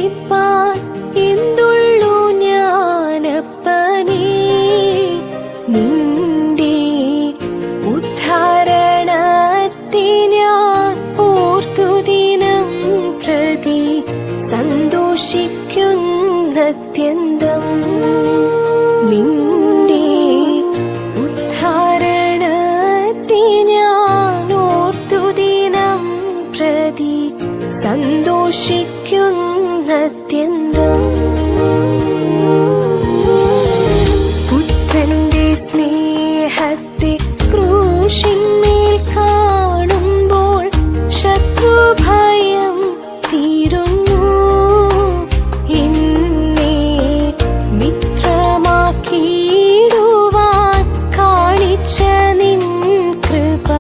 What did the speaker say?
അറിയിപ്പാൻ എന്തുള്ളൂ ഞാനപ്പനേ. നിന്റെ ഉദ്ധാരണത്തെ ഞാൻ ഓർത്തു ദിനം പ്രതി സന്തോഷിക്കുന്നത്യന്തം. നിന്റെ ഉദ്ധാരണത്തെ ഞാൻ ഓർത്തു ദിനം പ്രതി സന്തോഷിക്കുന്ന